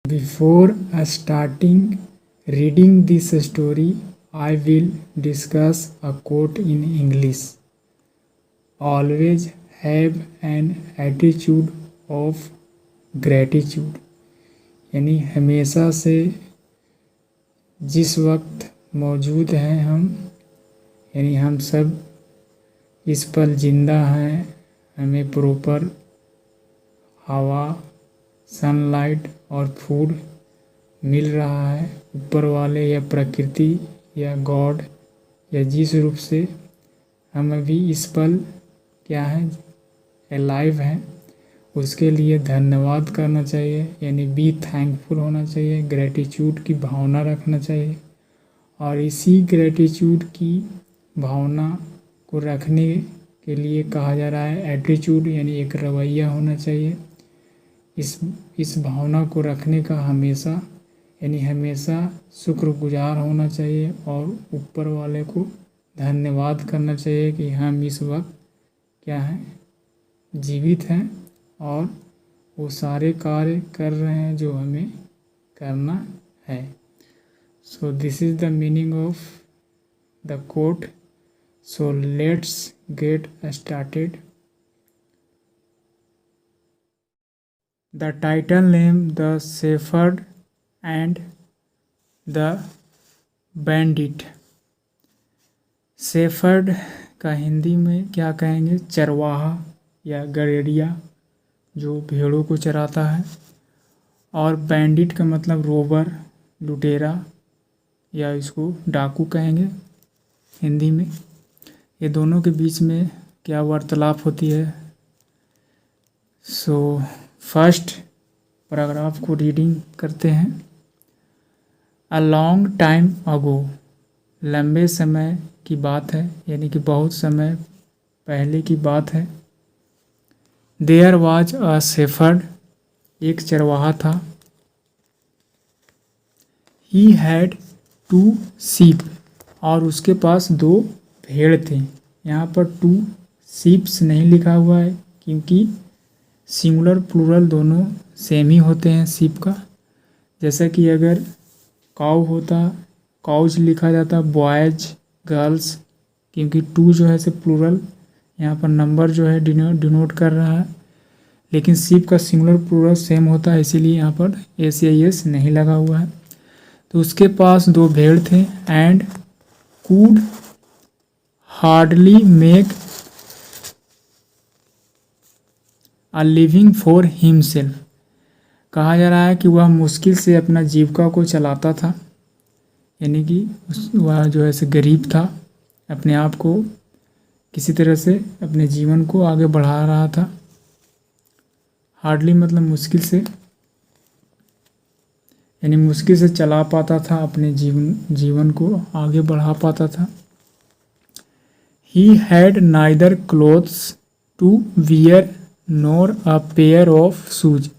Before starting reading this story, I will discuss a quote in English. Always have an attitude of gratitude. यानी हमेशा से जिस वक्त मौजूद हैं हम, यानी हम सब इस पल ज़िंदा हैं, हमें प्रॉपर हवा, सनलाइट और फूड मिल रहा है ऊपर वाले या प्रकृति या गॉड या जिस रूप से हम अभी इस पल क्या है अलाइव हैं, उसके लिए धन्यवाद करना चाहिए। यानी बी थैंकफुल होना चाहिए, ग्रेटिट्यूड की भावना रखना चाहिए। और इसी ग्रेटिट्यूड की भावना को रखने के लिए कहा जा रहा है एटीट्यूड, यानी एक रवैया होना चाहिए। इस भावना को रखने का हमेशा यानी हमेशा शुक्रगुजार होना चाहिए और ऊपर वाले को धन्यवाद करना चाहिए कि हम इस वक्त क्या हैं, जीवित हैं और वो सारे कार्य कर रहे हैं जो हमें करना है। So this is the meaning of the quote. So let's get started. The title name The Shepherd and the Bandit। Shepherd का हिंदी में क्या कहेंगे, चरवाहा या गड़ेरिया जो भेड़ों को चराता है। और बैंडिट का मतलब रोबर, लुटेरा या इसको डाकू कहेंगे हिंदी में। ये दोनों के बीच में क्या वार्तालाप होती है। सो फर्स्ट पैराग्राफ को रीडिंग करते हैं। अ लॉन्ग टाइम अगो, लंबे समय की बात है, यानी कि बहुत समय पहले की बात है। देयर वाज अ शेफर्ड, एक चरवाहा था। ही हैड 2 शीप, और उसके पास 2 भेड़ थे। यहाँ पर 2 शीप्स नहीं लिखा हुआ है क्योंकि सिंगुलर प्लूरल दोनों सेम ही होते हैं शीप का। जैसा कि अगर काऊ होता, काउज लिखा जाता बॉयज गर्ल्स, क्योंकि 2 जो है से प्लूरल यहाँ पर नंबर जो है डिनोट कर रहा है। लेकिन शीप का सिंगुलर प्लूरल सेम होता है, इसीलिए यहाँ पर एस नहीं लगा हुआ है। तो उसके पास 2 भेड़ थे। And could hardly make a living for himself, कहा जा रहा है कि वह मुश्किल से अपना जीविका को चलाता था। यानी कि वह जो है से गरीब था, अपने आप को किसी तरह से अपने जीवन को आगे बढ़ा रहा था। हार्डली मतलब मुश्किल से, यानी मुश्किल से चला पाता था, अपने जीवन को आगे बढ़ा पाता था। He had neither clothes to wear nor a pair of shoes,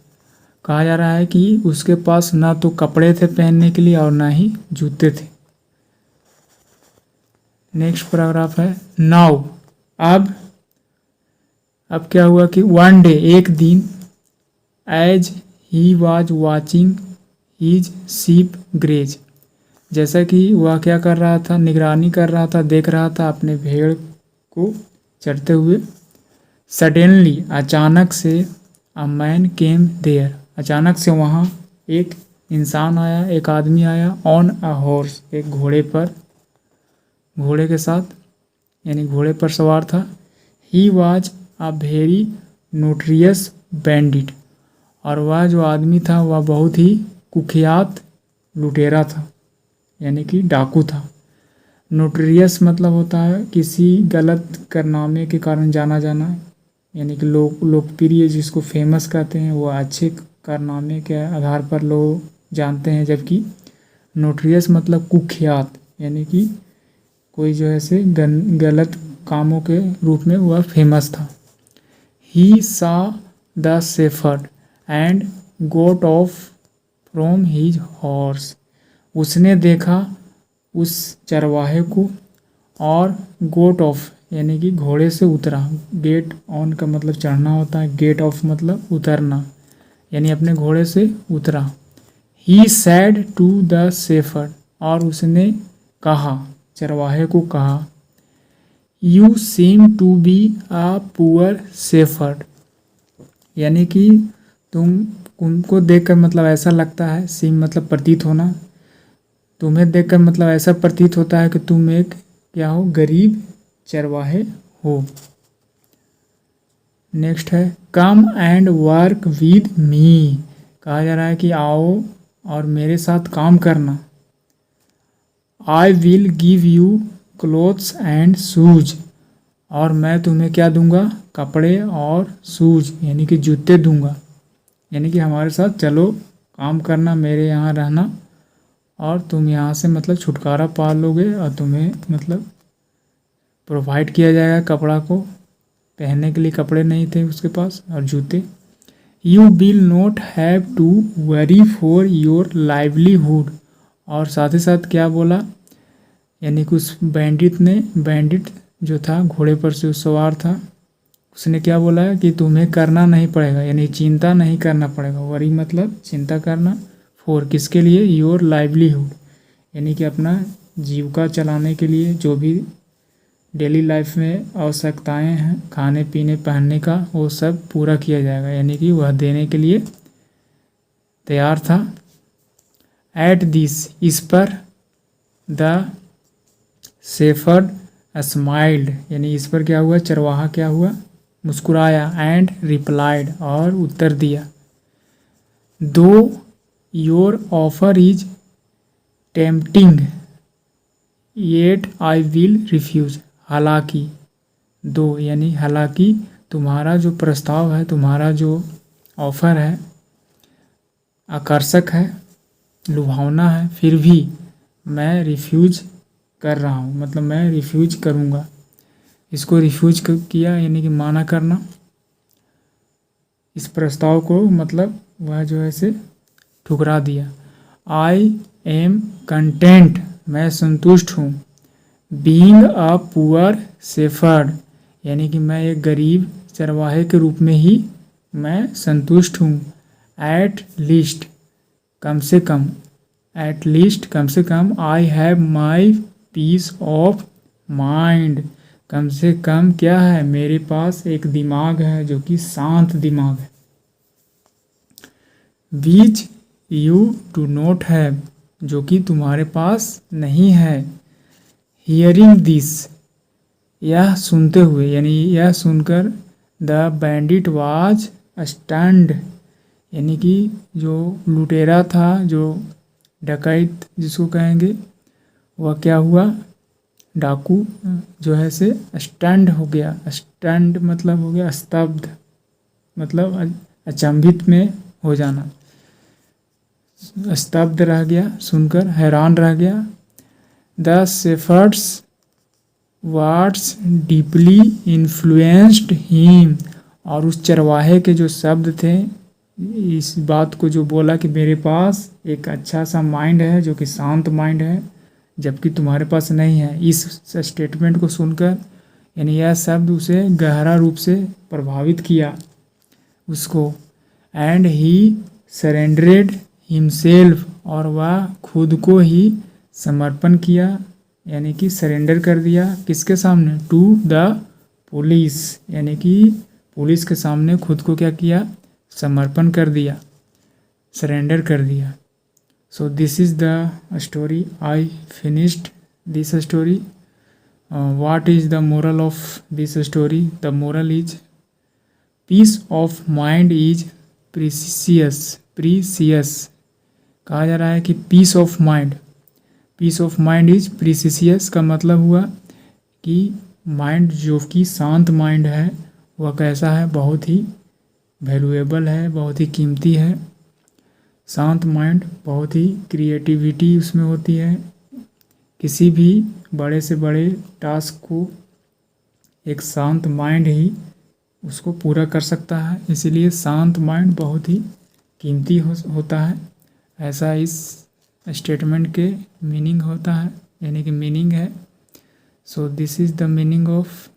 कहा जा रहा है कि उसके पास ना तो कपड़े थे पहनने के लिए और ना ही जूते थे। नेक्स्ट पैराग्राफ है नाउ, अब क्या हुआ कि वन डे, एक दिन, as he was watching his sheep graze, जैसा कि वह क्या कर रहा था, निगरानी कर रहा था, देख रहा था अपने भेड़ को चरते हुए। सडनली, अचानक से, अ मैन केम देयर, अचानक से वहाँ एक इंसान आया, एक आदमी आया। ऑन अ हॉर्स, एक घोड़े पर, घोड़े के साथ, यानी घोड़े पर सवार था। He was a very notorious bandit, और वह जो आदमी था वह बहुत ही कुख्यात लुटेरा था, यानी कि डाकू था। नोटरियस मतलब होता है किसी गलत कारनामे के कारण जाना जाना, यानी कि लोकप्रिय जिसको फेमस कहते हैं, वो अच्छे कारनामे के आधार पर लोग जानते हैं। जबकि नोटरियस मतलब कुख्यात, यानी कि कोई जो है से गलत कामों के रूप में वह फेमस था। He saw the shepherd and got off from his horse, उसने देखा उस चरवाहे को और गोट ऑफ यानी कि घोड़े से उतरा। गेट ऑन का मतलब चढ़ना होता है, गेट ऑफ मतलब उतरना, यानी अपने घोड़े से उतरा। He said to the shepherd, और उसने कहा, चरवाहे को कहा, you seem to be a poor shepherd, यानी कि तुमको देखकर मतलब ऐसा लगता है, सीम मतलब प्रतीत होना, तुम्हें देखकर मतलब ऐसा प्रतीत होता है कि तुम एक क्या हो, गरीब चरवाहे हो। नेक्स्ट है come and work with me, कहा जा रहा है कि आओ और मेरे साथ काम करना। I will give you clothes and shoes, और मैं तुम्हें क्या दूंगा, कपड़े और शूज यानी कि जूते दूंगा, यानी कि हमारे साथ चलो काम करना, मेरे यहाँ रहना, और तुम यहाँ से मतलब छुटकारा पा लोगे, और तुम्हें मतलब प्रोवाइड किया जाएगा कपड़ा को, पहनने के लिए कपड़े नहीं थे उसके पास, और जूते। You will not have to worry for your livelihood, और साथ ही साथ क्या बोला, यानी कि उस बैंडिट जो था घोड़े पर से सवार था, उसने क्या बोला है कि तुम्हें करना नहीं पड़ेगा, यानी चिंता नहीं करना पड़ेगा। वरी मतलब चिंता करना, फॉर किसके लिए, योर लाइवलीहुड, यानी कि अपना जीविका चलाने के लिए जो भी डेली लाइफ में आवश्यकताएं हैं, खाने पीने पहनने का, वो सब पूरा किया जाएगा, यानी कि वह देने के लिए तैयार था। एट दिस, इस पर, द शेफर्ड स्माइल्ड, यानी इस पर क्या हुआ, चरवाहा क्या हुआ, मुस्कुराया, एंड रिप्लाइड, और उत्तर दिया, though your offer is tempting yet I will refuse, हालांकि, दो यानी हालांकि तुम्हारा जो प्रस्ताव है, तुम्हारा जो ऑफर है आकर्षक है, लुभावना है, फिर भी मैं रिफ्यूज कर रहा हूँ, मतलब मैं रिफ्यूज करूँगा। इसको रिफ्यूज किया यानी कि माना करना, इस प्रस्ताव को मतलब वह जो है से ठुकरा दिया। आई एम कंटेंट, मैं संतुष्ट हूँ। बीइंग अ पुअर शेफर्ड, यानी कि मैं एक गरीब चरवाहे के रूप में ही मैं संतुष्ट हूँ। एट लीस्ट, कम से कम, एट लीस्ट कम से कम, I have my peace of mind, कम से कम क्या है, मेरे पास एक दिमाग है जो कि शांत दिमाग है। Which you do not have, जो कि तुम्हारे पास नहीं है। हियरिंग दिस, यह सुनते हुए, यानी यह सुनकर, द बैंडिट वाज स्टन्ड, यानी कि जो लुटेरा था, जो डकैत जिसको कहेंगे, वह क्या हुआ, डाकू जो है से स्टन्ड हो गया। स्टन्ड मतलब हो गया स्तब्ध, मतलब अचंभित में हो जाना, स्तब्ध रह गया, सुनकर हैरान रह गया। The shepherd's words deeply influenced him, और उस चरवाहे के जो शब्द थे, इस बात को जो बोला कि मेरे पास एक अच्छा सा माइंड है जो कि शांत माइंड है, जबकि तुम्हारे पास नहीं है, इस स्टेटमेंट को सुनकर, यानी यह शब्द उसे गहरा रूप से प्रभावित किया उसको। एंड ही सरेंडरेड हिमसेल्फ, और वह खुद को ही समर्पण किया, यानी कि सरेंडर कर दिया, किसके सामने, टू द पुलिस, यानी कि पुलिस के सामने खुद को क्या किया, समर्पण कर दिया, सरेंडर कर दिया। So this is the story, I finished this story. What is the moral of this story, the moral is peace of mind is precious, कहा जा रहा है कि peace of mind is precious का मतलब हुआ कि माइंड जो कि शांत माइंड है, वह कैसा है, बहुत ही वैल्यूएबल है, बहुत ही कीमती है। शांत माइंड, बहुत ही क्रिएटिविटी उसमें होती है, किसी भी बड़े से बड़े टास्क को एक शांत माइंड ही उसको पूरा कर सकता है, इसीलिए शांत माइंड बहुत ही कीमती होता है, ऐसा इस स्टेटमेंट के मीनिंग होता है, यानी कि मीनिंग है। So this is the meaning of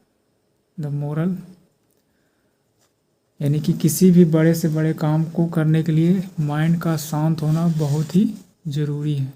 the moral. यानी कि किसी भी बड़े से बड़े काम को करने के लिए माइंड का शांत होना बहुत ही ज़रूरी है।